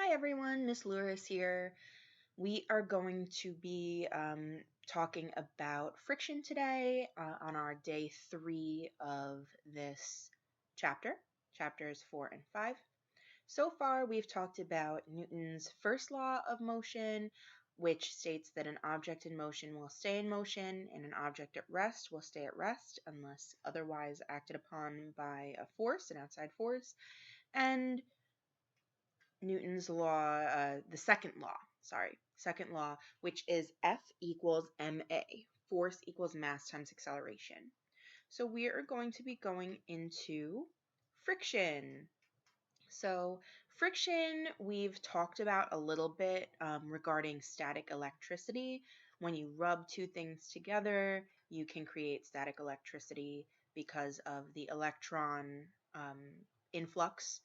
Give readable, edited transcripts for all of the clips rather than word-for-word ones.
Hi everyone, Miss Lewis here. We are going to be talking about friction today on our day 3 of this chapters 4 and 5. So far, we've talked about Newton's first law of motion, which states that an object in motion will stay in motion and an object at rest will stay at rest unless otherwise acted upon by a force, an outside force. And Newton's law, the second law, which is F equals ma, force equals mass times acceleration. So we are going to be going into friction. So friction, we've talked about a little bit regarding static electricity. When you rub two things together, you can create static electricity because of the electron influx.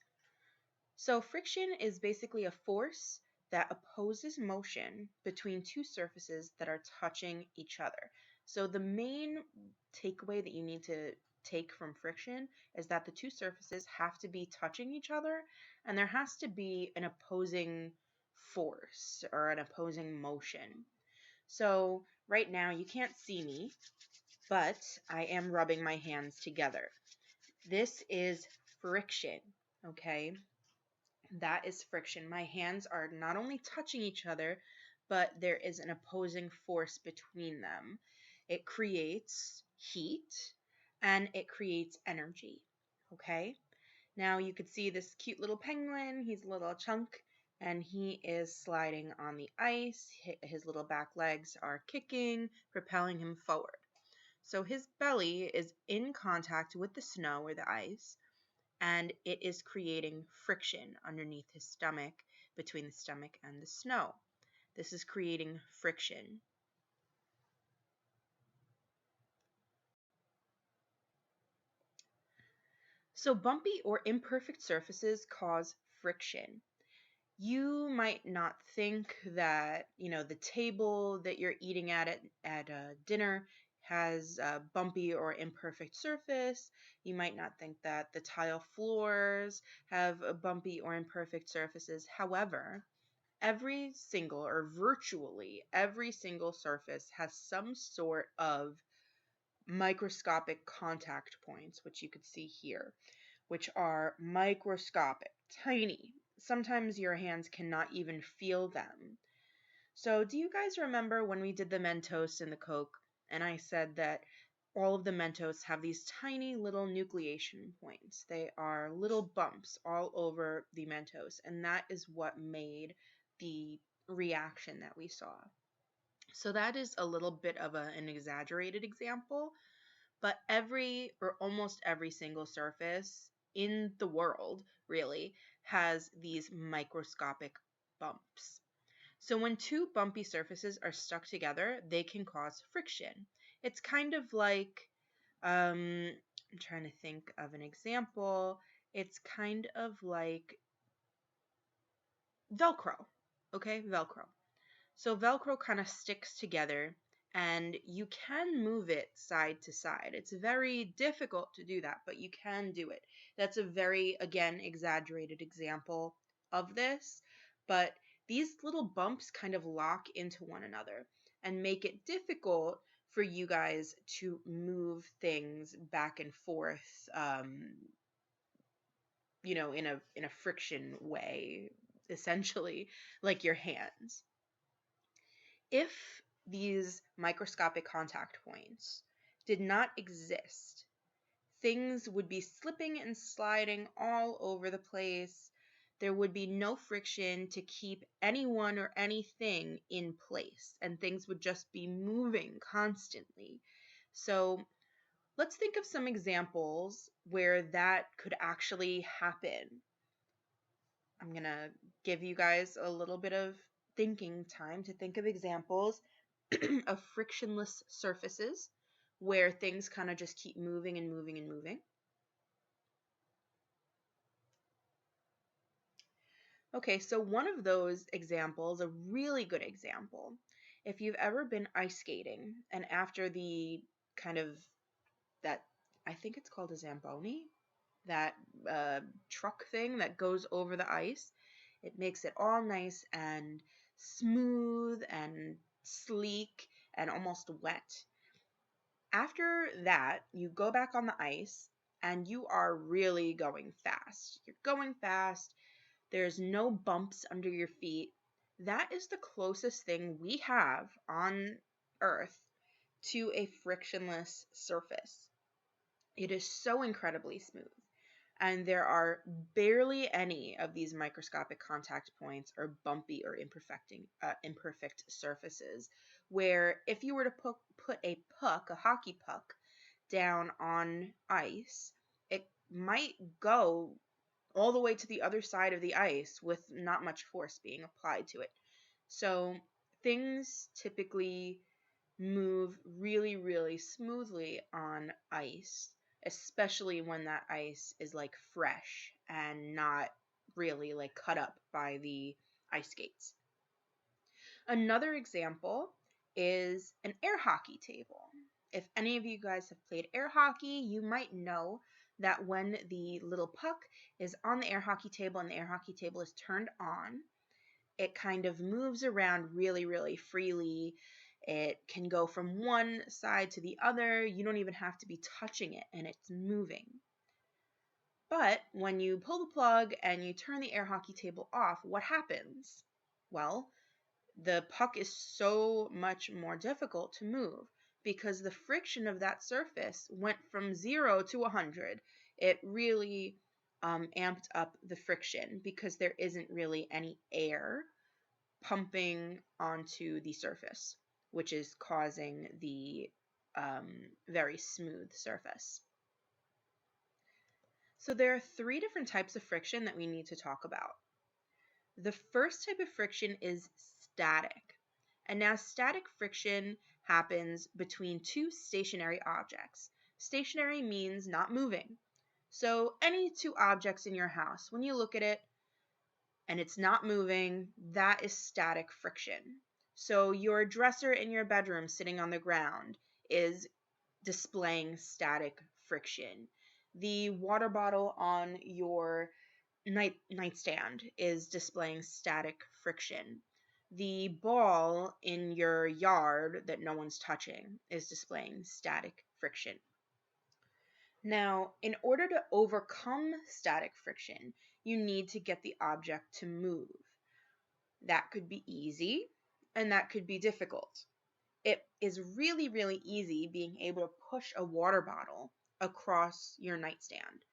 So friction is basically a force that opposes motion between two surfaces that are touching each other. So the main takeaway that you need to take from friction is that the two surfaces have to be touching each other and there has to be an opposing force or an opposing motion. So right now you can't see me, but I am rubbing my hands together. This is friction, okay? That is friction. My hands are not only touching each other, but there is an opposing force between them. It creates heat and it creates energy. Okay? Now you could see this cute little penguin. He's a little chunk and he is sliding on the ice. His little back legs are kicking, propelling him forward. So his belly is in contact with the snow or the ice, and it is creating friction underneath his stomach, between the stomach and the snow. This is creating friction. So bumpy or imperfect surfaces cause friction. You might not think that, the table that you're eating at dinner has a bumpy or imperfect surface. You might not think that the tile floors have a bumpy or imperfect surfaces. However, every single or virtually every single surface has some sort of microscopic contact points, which you could see here, which are microscopic, tiny. Sometimes your hands cannot even feel them. So do you guys remember when we did the Mentos and the Coke, and I said that all of the Mentos have these tiny little nucleation points? They are little bumps all over the Mentos, and that is what made the reaction that we saw. So that is a little bit of an exaggerated example, but every or almost every single surface in the world really has these microscopic bumps. So when two bumpy surfaces are stuck together, they can cause friction. It's kind of like, I'm trying to think of an example. It's kind of like Velcro, okay? Velcro. So Velcro kind of sticks together and you can move it side to side. It's very difficult to do that, but you can do it. That's a very, again, exaggerated example of this, but these little bumps kind of lock into one another and make it difficult for you guys to move things back and forth, in a friction way, essentially, like your hands. If these microscopic contact points did not exist, things would be slipping and sliding all over the place. There would be no friction to keep anyone or anything in place, and things would just be moving constantly. So let's think of some examples where that could actually happen. I'm going to give you guys a little bit of thinking time to think of examples of frictionless surfaces where things kind of just keep moving and moving and moving. Okay, so one of those examples, a really good example, if you've ever been ice skating and after the kind of that, I think it's called a Zamboni, that truck thing that goes over the ice, It makes it all nice and smooth and sleek and almost wet. After that, you go back on the ice and you are really going fast. You're going fast. There's no bumps under your feet. That is the closest thing we have on Earth to a frictionless surface. It is so incredibly smooth. And there are barely any of these microscopic contact points or bumpy or imperfect surfaces where if you were to put a puck, a hockey puck, down on ice, it might go all the way to the other side of the ice with not much force being applied to it. So things typically move really, really smoothly on ice, especially when that ice is like fresh and not really like cut up by the ice skates. Another example is an air hockey table. If any of you guys have played air hockey, you might know that when the little puck is on the air hockey table and the air hockey table is turned on, it kind of moves around really, really freely. It can go from one side to the other. You don't even have to be touching it, and it's moving. But when you pull the plug and you turn the air hockey table off, what happens? Well, the puck is so much more difficult to move because the friction of that surface went from 0 to 100. It really amped up the friction because there isn't really any air pumping onto the surface, which is causing the very smooth surface. So there are 3 different types of friction that we need to talk about. The first type of friction is static. And now static friction happens between 2 stationary objects. Stationary means not moving. So any 2 objects in your house, when you look at it, and it's not moving, that is static friction. So your dresser in your bedroom sitting on the ground is displaying static friction. The water bottle on your nightstand is displaying static friction. The ball in your yard that no one's touching is displaying static friction. Now, in order to overcome static friction, you need to get the object to move. That could be easy, and that could be difficult. It is really, really easy being able to push a water bottle across your nightstand.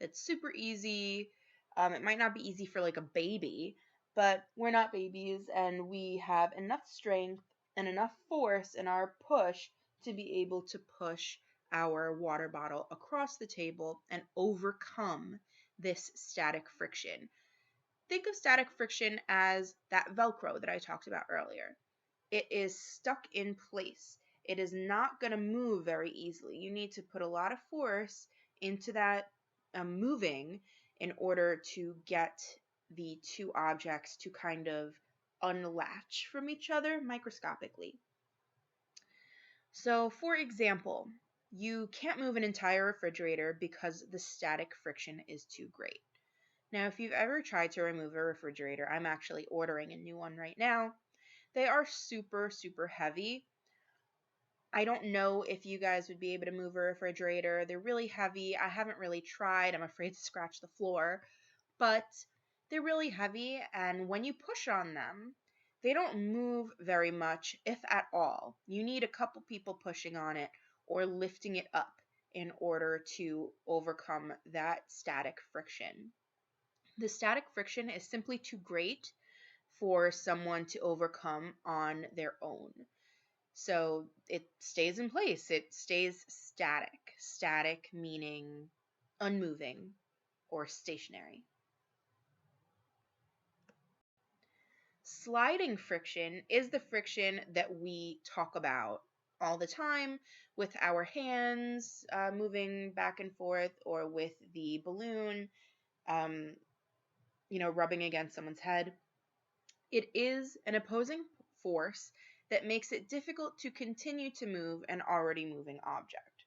It's super easy. It might not be easy for like a baby, but we're not babies, and we have enough strength and enough force in our push to be able to push our water bottle across the table and overcome this static friction. Think of static friction as that Velcro that I talked about earlier. It is stuck in place. It is not going to move very easily. You need to put a lot of force into that moving in order to get the 2 objects to kind of unlatch from each other microscopically. So, for example, you can't move an entire refrigerator because the static friction is too great. Now, if you've ever tried to remove a refrigerator, I'm actually ordering a new one right now. They are super, super heavy. I don't know if you guys would be able to move a refrigerator. They're really heavy. I haven't really tried. I'm afraid to scratch the floor. But they're really heavy, and when you push on them, they don't move very much, if at all. You need a couple people pushing on it or lifting it up in order to overcome that static friction. The static friction is simply too great for someone to overcome on their own. So it stays in place. It stays static. Static meaning unmoving or stationary. Sliding friction is the friction that we talk about all the time with our hands moving back and forth, or with the balloon, um, rubbing against someone's head. It is an opposing force that makes it difficult to continue to move an already moving object.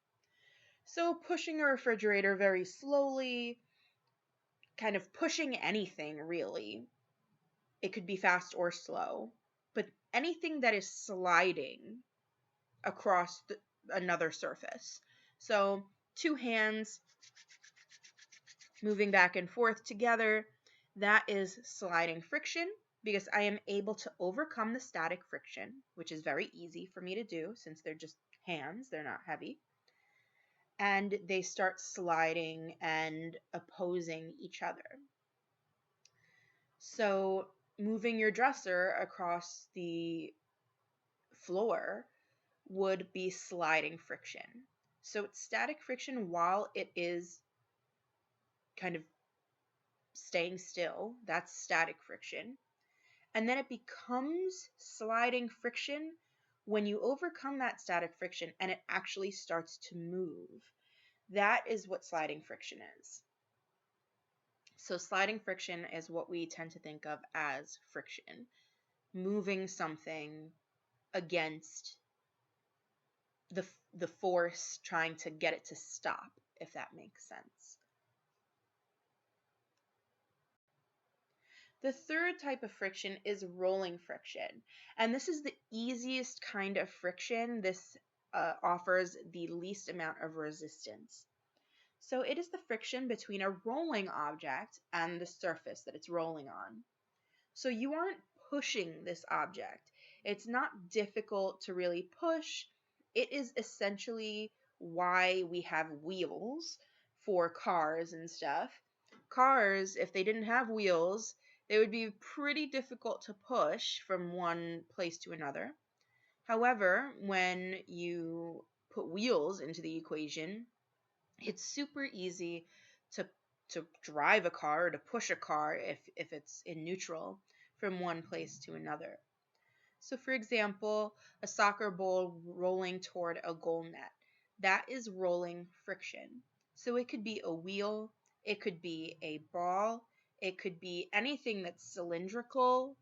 So pushing a refrigerator very slowly, kind of pushing anything really, It could be fast or slow, but anything that is sliding across another surface. So two hands moving back and forth together, that is sliding friction because I am able to overcome the static friction, which is very easy for me to do since they're just hands, they're not heavy. And they start sliding and opposing each other. So moving your dresser across the floor would be sliding friction. So it's static friction while it is kind of staying still. That's static friction. And then it becomes sliding friction when you overcome that static friction and it actually starts to move. That is what sliding friction is. So sliding friction is what we tend to think of as friction, moving something against the force trying to get it to stop, if that makes sense. The third type of friction is rolling friction, and this is the easiest kind of friction. This offers the least amount of resistance. So it is the friction between a rolling object and the surface that it's rolling on. So you aren't pushing this object. It's not difficult to really push. It is essentially why we have wheels for cars and stuff. Cars, if they didn't have wheels, they would be pretty difficult to push from one place to another. However, when you put wheels into the equation, it's super easy to to drive a car or to push a car if it's in neutral from one place to another. So for example, a soccer ball rolling toward a goal net. That is rolling friction. So it could be a wheel, it could be a ball, it could be anything that's cylindrical.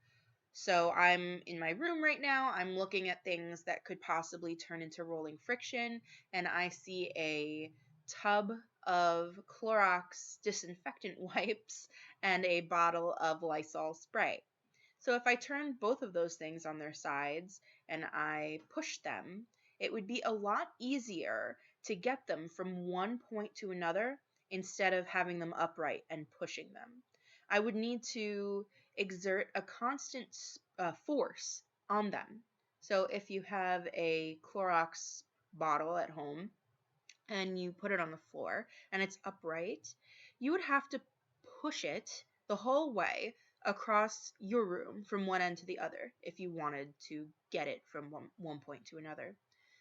So I'm in my room right now, I'm looking at things that could possibly turn into rolling friction, and I see a tub of Clorox disinfectant wipes and a bottle of Lysol spray. So if I turn both of those things on their sides and I push them, it would be a lot easier to get them from one point to another instead of having them upright and pushing them. I would need to exert a constant force on them. So if you have a Clorox bottle at home and you put it on the floor and it's upright, you would have to push it the whole way across your room from one end to the other if you wanted to get it from one point to another.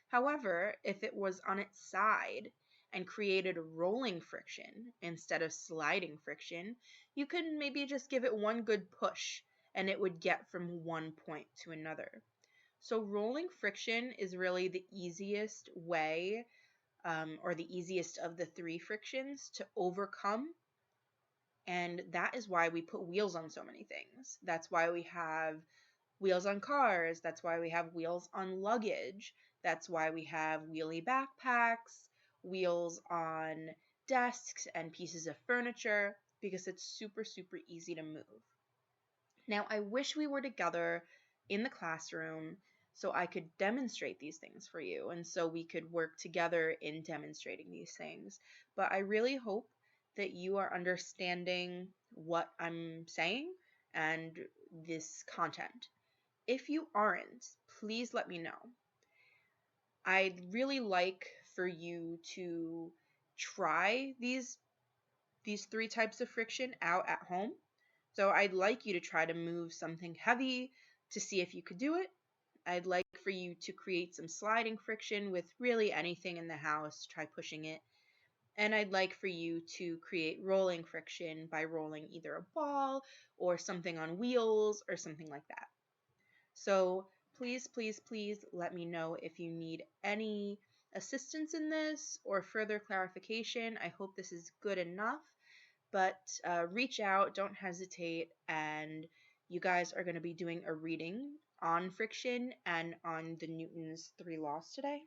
However, if it was on its side and created rolling friction instead of sliding friction, you could maybe just give it one good push and it would get from one point to another. So rolling friction is really the easiest way or the easiest of the three frictions to overcome. And that is why we put wheels on so many things. That's why we have wheels on cars. That's why we have wheels on luggage. That's why we have wheelie backpacks, wheels on desks and pieces of furniture, because it's super, super easy to move. Now, I wish we were together in the classroom so I could demonstrate these things for you and so we could work together in demonstrating these things. But I really hope that you are understanding what I'm saying and this content. If you aren't, please let me know. I'd really like for you to try these three types of friction out at home. So I'd like you to try to move something heavy to see if you could do it. I'd like for you to create some sliding friction with really anything in the house, try pushing it. And I'd like for you to create rolling friction by rolling either a ball or something on wheels or something like that. So please, please, please let me know if you need any assistance in this or further clarification. I hope this is good enough, but reach out, don't hesitate, and you guys are going to be doing a reading on friction and on the Newton's three laws today.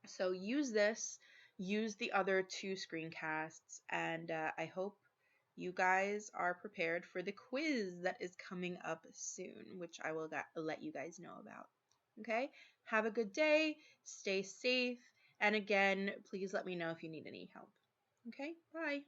So use this, use the other two screencasts, and I hope you guys are prepared for the quiz that is coming up soon, which I will let you guys know about. Okay? Have a good day. Stay safe. And again, please let me know if you need any help. Okay? Bye.